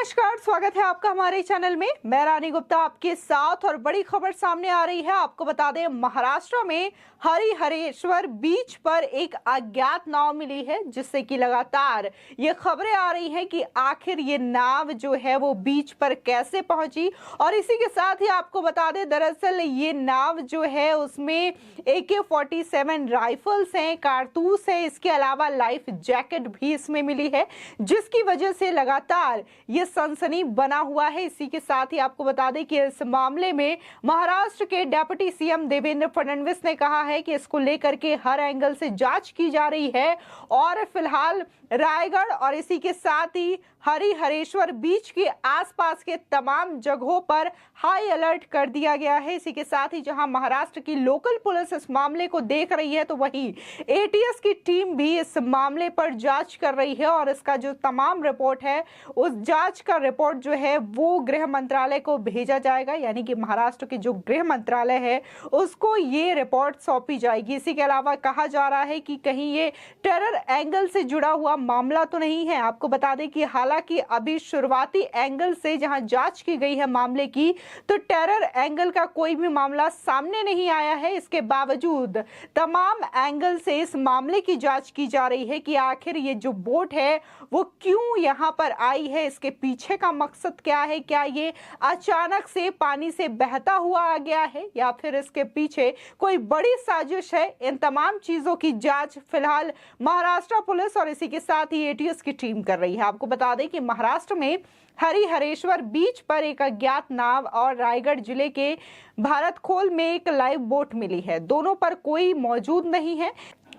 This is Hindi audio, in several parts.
नमस्कार, स्वागत है आपका हमारे चैनल में। मैं रानी गुप्ता आपके साथ और बड़ी खबर सामने आ रही है। आपको बता दें, महाराष्ट्र में हरिहरेश्वर बीच पर एक अज्ञात नाव मिली है, जिससे कि लगातार ये खबरें आ रही हैं कि आखिर ये नाव जो है वो बीच पर कैसे पहुंची। और इसी के साथ ही आपको बता दें, दरअसल ये नाव जो है उसमें AK-47 राइफल्स हैं, कारतूस है, इसके अलावा लाइफ जैकेट भी इसमें मिली है, जिसकी वजह से लगातार ये सनसनी बना हुआ है। इसी के साथ ही आपको बता दें कि इस मामले में महाराष्ट्र के डिप्टी सीएम देवेंद्र फडणवीस ने कहा है कि इसको लेकर के हर एंगल से जांच की जा रही है और फिलहाल रायगढ़ और इसी के साथ ही हरिहरेश्वर बीच के आसपास के तमाम जगहों पर हाई अलर्ट कर दिया गया है। इसी के साथ ही जहां महाराष्ट्र की लोकल पुलिस इस मामले को देख रही है, तो वहीं ATS की टीम भी इस मामले पर जांच कर रही है और इसका जो तमाम रिपोर्ट है, उस जांच का रिपोर्ट जो है वो गृह मंत्रालय को भेजा जाएगा, यानी कि महाराष्ट्र के जो गृह मंत्रालय है उसको ये रिपोर्ट सौंपी जाएगी। इसी के अलावा कहा जा रहा है कि कहीं ये टेरर एंगल से जुड़ा हुआ मामला तो नहीं है। आपको बता दें कि हालांकि अभी शुरुआती एंगल से जहां जांच की गई है मामले की, तो टेरर एंगल का कोई भी मामला सामने नहीं आया है। इसके बावजूद तमाम एंगल से इस मामले की जांच की जा रही है कि आखिर ये जो बोट है वो क्यों यहां पर आई है, इसके पीछे का मकसद क्या है, क्या ये अचानक से पानी से बहता हुआ आ गया है या फिर इसके पीछे कोई बड़ी साजिश है। इन तमाम चीजों की जांच फिलहाल महाराष्ट्र पुलिस और इसी के साथ ही ATS की टीम कर रही है। आपको बता दें कि महाराष्ट्र में हरिहरेश्वर बीच पर एक अज्ञात नाव और रायगढ़ जिले के भारतखोल में एक लाइव बोट मिली है। दोनों पर कोई मौजूद नहीं है।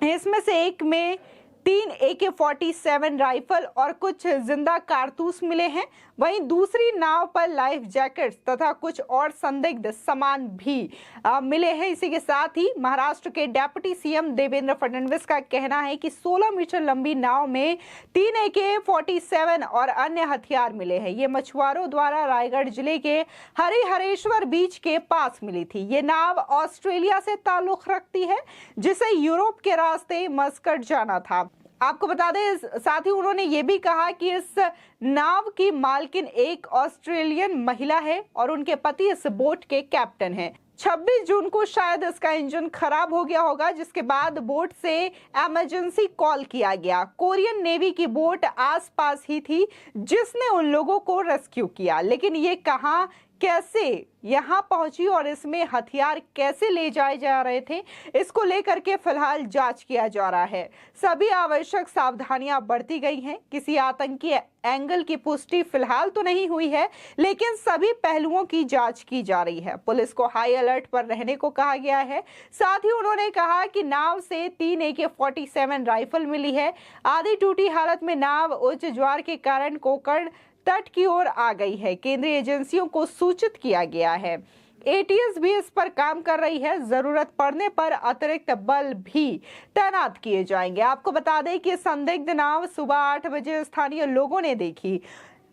इसमें से एक में 3 AK-47 राइफल और कुछ जिंदा कारतूस मिले हैं। वहीं दूसरी नाव पर लाइफ जैकेट्स तथा कुछ और संदिग्ध सामान भी मिले हैं। इसी के साथ ही महाराष्ट्र के डिप्टी सीएम देवेंद्र फडणवीस का कहना है कि 16 मीटर लंबी नाव में 3 AK-47 और अन्य हथियार मिले हैं। ये मछुआरों द्वारा रायगढ़ जिले के हरिहरेश्वर बीच के पास मिली थी। ये नाव ऑस्ट्रेलिया से ताल्लुक रखती है, जिसे यूरोप के रास्ते मस्कट जाना था। आपको बता दें, साथ ही उन्होंने ये भी कहा कि इस नाव की मालकिन एक ऑस्ट्रेलियन महिला है और उनके पति इस बोट के कैप्टन हैं। 26 जून को शायद इसका इंजन खराब हो गया होगा, जिसके बाद बोट से इमरजेंसी कॉल किया गया। कोरियन नेवी की बोट आसपास ही थी जिसने उन लोगों को रेस्क्यू किया, लेकिन ये कहां कैसे यहां पहुंची और इसमें हथियार कैसे ले जाए जा रहे थे, इसको लेकर के फिलहाल जांच किया जा रहा है। सभी आवश्यक सावधानियां बरती गई हैं। किसी आतंकी एंगल की पुष्टि फिलहाल तो नहीं हुई है, लेकिन सभी पहलुओं की जांच की जा रही है। पुलिस को हाई अलर्ट पर रहने को कहा गया है। साथ ही उन्होंने कहा कि नाव से 3 AK-47 राइफल मिली है। आधी टूटी हालत में नाव उच्च ज्वार के कारण कोकण तट की ओर आ गई है। केंद्रीय एजेंसियों को सूचित किया गया है। ATS भी इस पर काम कर रही है। जरूरत पड़ने पर अतिरिक्त बल भी तैनात किए जाएंगे। आपको बता दें कि संदिग्ध नाव सुबह 8 बजे स्थानीय लोगों ने देखी।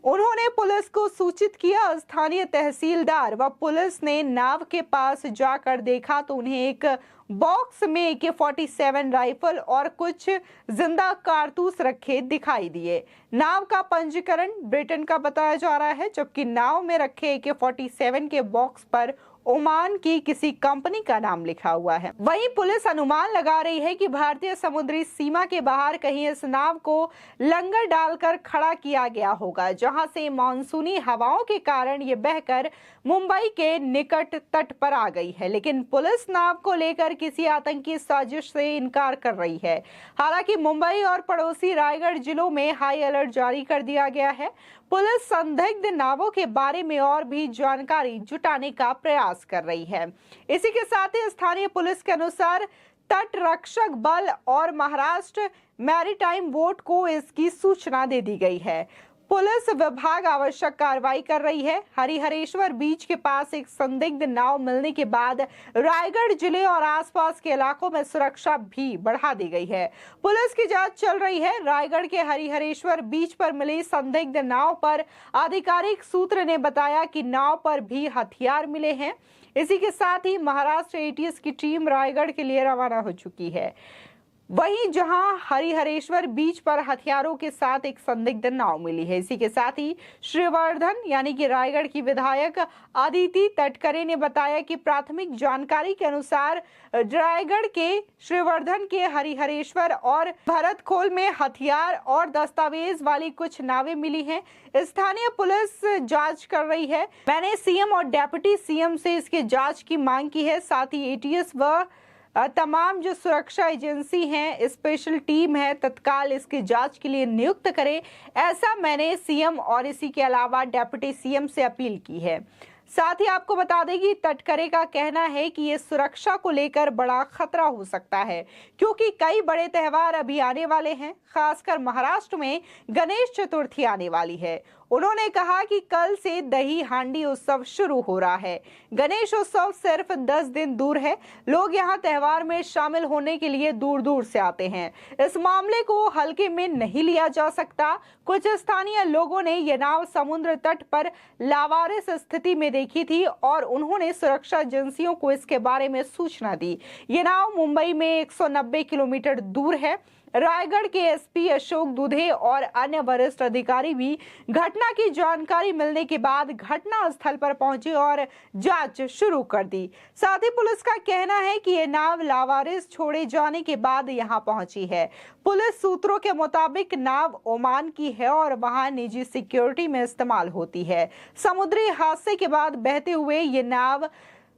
उन्होंने पुलिस को सूचित किया। स्थानीय तहसीलदार व पुलिस ने नाव के पास जाकर देखा तो उन्हें एक बॉक्स में AK-47 राइफल और कुछ जिंदा कारतूस रखे दिखाई दिए। नाव का पंजीकरण ब्रिटेन का बताया जा रहा है, जबकि नाव में रखे AK-47 के बॉक्स पर ओमान की किसी कंपनी का नाम लिखा हुआ है। वहीं पुलिस अनुमान लगा रही है कि भारतीय समुद्री सीमा के बाहर कहीं इस नाव को लंगर डालकर खड़ा किया गया होगा, जहां से मानसूनी हवाओं के कारण ये बहकर मुंबई के निकट तट पर आ गई है। लेकिन पुलिस नाव को लेकर किसी आतंकी साजिश से इनकार कर रही है। हालांकि मुंबई और पड़ोसी रायगढ़ जिलों में हाई अलर्ट जारी कर दिया गया है। पुलिस संदिग्ध नावों के बारे में और भी जानकारी जुटाने का प्रयास कर रही है। इसी के साथ ही स्थानीय पुलिस के अनुसार तट रक्षक बल और महाराष्ट्र मैरीटाइम बोर्ड को इसकी सूचना दे दी गई है। पुलिस विभाग आवश्यक कार्रवाई कर रही है। हरिहरेश्वर बीच के पास एक संदिग्ध नाव मिलने के बाद रायगढ़ जिले और आसपास के इलाकों में सुरक्षा भी बढ़ा दी गई है। पुलिस की जांच चल रही है। रायगढ़ के हरिहरेश्वर बीच पर मिली संदिग्ध नाव पर आधिकारिक सूत्र ने बताया कि नाव पर भी हथियार मिले हैं। इसी के साथ ही महाराष्ट्र ATS की टीम रायगढ़ के लिए रवाना हो चुकी है। वहीं जहां हरिहरेश्वर बीच पर हथियारों के साथ एक संदिग्ध नाव मिली है। इसी के साथ ही श्रीवर्धन यानी कि रायगढ़ की विधायक अदिति तटकरे ने बताया कि प्राथमिक जानकारी के अनुसार रायगढ़ के श्रीवर्धन के हरिहरेश्वर और भरतखोल में हथियार और दस्तावेज वाली कुछ नावें मिली हैं। स्थानीय पुलिस जांच कर रही है। मैंने सीएम और डिप्टी सीएम से इसकी जांच की मांग की है। साथ ही एटीएस व तमाम जो सुरक्षा एजेंसी हैं, स्पेशल टीम है, तत्काल इसकी जांच के लिए नियुक्त करे, ऐसा मैंने सीएम और इसी के अलावा डिप्टी सीएम से अपील की है। साथ ही आपको बता दें कि तटकरे का कहना है कि ये सुरक्षा को लेकर बड़ा खतरा हो सकता है, क्योंकि कई बड़े त्योहार अभी आने वाले हैं। खासकर महाराष्ट्र में गणेश चतुर्थी आने वाली है। उन्होंने कहा कि कल से दही हांडी उत्सव शुरू हो रहा है। गणेश उत्सव सिर्फ 10 दिन दूर है। लोग यहां त्योहार में शामिल होने के लिए दूर दूर से आते हैं। इस मामले को हल्के में नहीं लिया जा सकता। कुछ स्थानीय लोगों ने ये नाव समुद्र तट पर लावारिस स्थिति में देखी थी और उन्होंने सुरक्षा एजेंसियों को इसके बारे में सूचना दी। ये नाव मुंबई में 190 किलोमीटर दूर है। रायगढ़ के एसपी अशोक दुधे और अन्य वरिष्ठ अधिकारी भी घटना की जानकारी मिलने के बाद घटना स्थल पर पहुंचे और जांच शुरू कर दी। साथ ही पुलिस का कहना है कि ये नाव लावारिस छोड़े जाने के बाद यहां पहुंची है। पुलिस सूत्रों के मुताबिक नाव ओमान की है और वहां निजी सिक्योरिटी में इस्तेमाल होती है। समुद्री हादसे के बाद बहते हुए ये नाव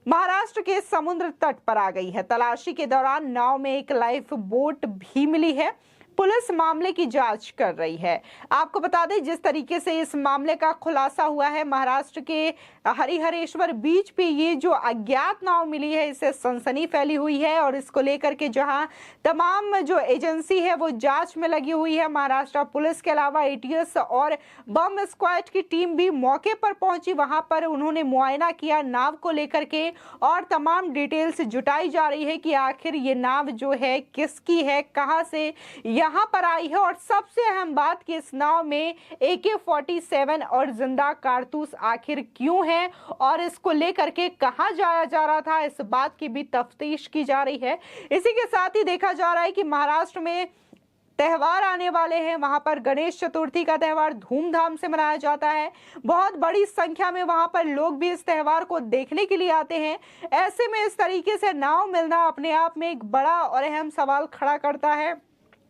महाराष्ट्र के समुद्र तट पर आ गई है। तलाशी के दौरान नाव में एक लाइफ बोट भी मिली है। पुलिस मामले की जांच कर रही है। आपको बता दें, जिस तरीके से इस मामले का खुलासा हुआ है, महाराष्ट्र के हरिहरेश्वर बीच पे ये जो अज्ञात नाव मिली है, इससे सनसनी फैली हुई है और इसको लेकर के जहां तमाम जो एजेंसी है वो जांच में लगी हुई है। महाराष्ट्र पुलिस के अलावा एटीएस और बम स्क्वाड की टीम भी मौके पर पहुंची। वहां पर उन्होंने मुआयना किया नाव को लेकर के और तमाम डिटेल्स जुटाई जा रही है कि आखिर ये नाव जो है किसकी है, कहां से यहाँ पर आई है और सबसे अहम बात कि इस नाव में AK-47 और जिंदा कारतूस आखिर क्यों है और इसको लेकर के कहां जाया जा रहा था, इस बात की भी तफ्तीश की जा रही है। इसी के साथ ही देखा जा रहा है कि महाराष्ट्र में त्योहार आने वाले हैं। वहां पर गणेश चतुर्थी का त्योहार धूमधाम से मनाया जाता है। बहुत बड़ी संख्या में वहां पर लोग भी इस त्योहार को देखने के लिए आते हैं। ऐसे में इस तरीके से नाव मिलना अपने आप में एक बड़ा और अहम सवाल खड़ा करता है।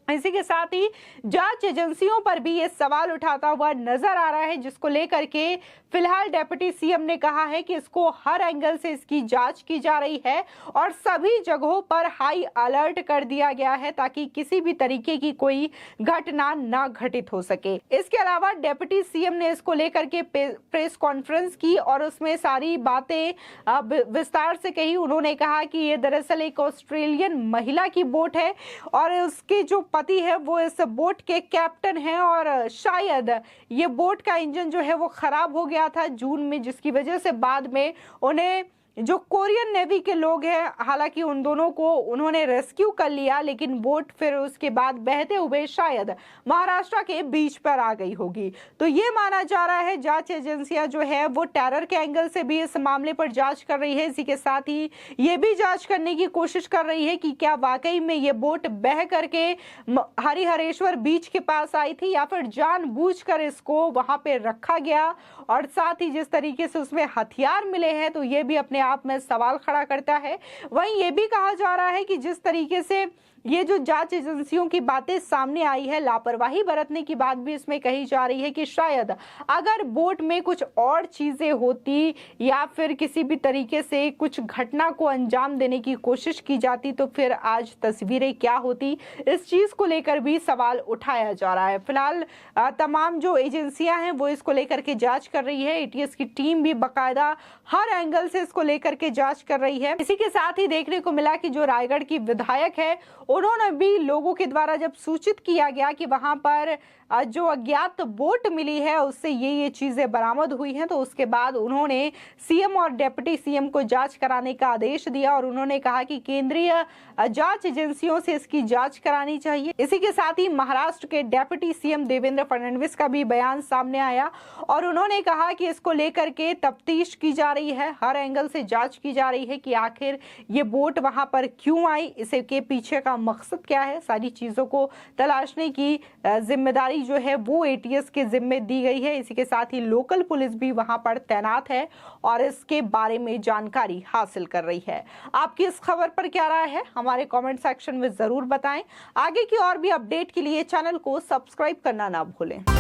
इसी के साथ ही जांच एजेंसियों पर भी ये सवाल उठाता हुआ नजर आ रहा है, जिसको लेकर के फिलहाल डिप्टी सीएम ने कहा है कि इसको हर एंगल से इसकी जांच की जा रही है और सभी जगहों पर हाई अलर्ट कर दिया गया है ताकि किसी भी तरीके की कोई घटना ना घटित हो सके। इसके अलावा डिप्टी सीएम ने इसको लेकर के प्रेस कॉन्फ्रेंस की और उसमें सारी बातें विस्तार से कही। उन्होंने कहा कि ये दरअसल एक ऑस्ट्रेलियन महिला की बोट है और उसके जो पति है वो इस बोट के कैप्टन हैं और शायद ये बोट का इंजन जो है वो खराब हो गया था जून में, जिसकी वजह से बाद में उन्हें जो कोरियन नेवी के लोग हैं, हालांकि उन दोनों को उन्होंने रेस्क्यू कर लिया, लेकिन बोट फिर उसके बाद बहते हुए शायद महाराष्ट्र के बीच पर आ गई होगी। तो ये माना जा रहा है जांच एजेंसियां जो है वो टेरर के एंगल से भी इस मामले पर जांच कर रही है। इसी के साथ ही ये भी जांच करने की कोशिश कर रही है कि क्या वाकई में ये बोट बह करके हरिहरेश्वर बीच के पास आई थी या फिर जानबूझकर इसको वहां पे रखा गया। और साथ ही जिस तरीके से उसमें हथियार मिले हैं तो ये भी अपने आप में सवाल खड़ा करता है। वहीं ये भी कहा जा रहा है कि जिस तरीके से ये जो जांच एजेंसियों की बातें सामने आई है, लापरवाही बरतने की बात भी इसमें कही जा रही है कि शायद अगर बोट में कुछ और चीजें होती या फिर किसी भी तरीके से कुछ घटना को अंजाम देने की कोशिश की जाती तो फिर आज तस्वीरें क्या होती, इस चीज को लेकर भी सवाल उठाया जा रहा है। फिलहाल तमाम जो एजेंसियां हैं वो इसको लेकर के जांच कर रही है। एटीएस की टीम भी बाकायदा हर एंगल से इसको लेकर के जांच कर रही है। इसी के साथ ही देखने को मिला कि जो रायगढ़ की विधायक है उन्होंने भी लोगों के द्वारा जब सूचित किया गया कि वहां पर जो अज्ञात बोट मिली है उससे ये चीजें बरामद हुई हैं, तो उसके बाद उन्होंने सीएम और डिप्टी सीएम को जांच कराने का आदेश दिया और उन्होंने कहा कि केंद्रीय जांच एजेंसियों से इसकी जांच करानी चाहिए। इसी के साथ ही महाराष्ट्र के डिप्टी सीएम देवेंद्र फडणवीस का भी बयान सामने आया और उन्होंने कहा कि इसको लेकर के तफ्तीश की जा रही है, हर एंगल से जांच की जा रही है कि आखिर ये बोट वहां पर क्यों आई, इसके पीछे का मकसद क्या है, सारी चीजों को तलाशने की जिम्मेदारी जो है वो एटीएस के जिम्मे दी गई है। इसी के साथ ही लोकल पुलिस भी वहां पर तैनात है और इसके बारे में जानकारी हासिल कर रही है। आपकी इस खबर पर क्या राय है, हमारे कमेंट सेक्शन में जरूर बताएं। आगे की और भी अपडेट के लिए चैनल को सब्सक्राइब करना ना भूलें।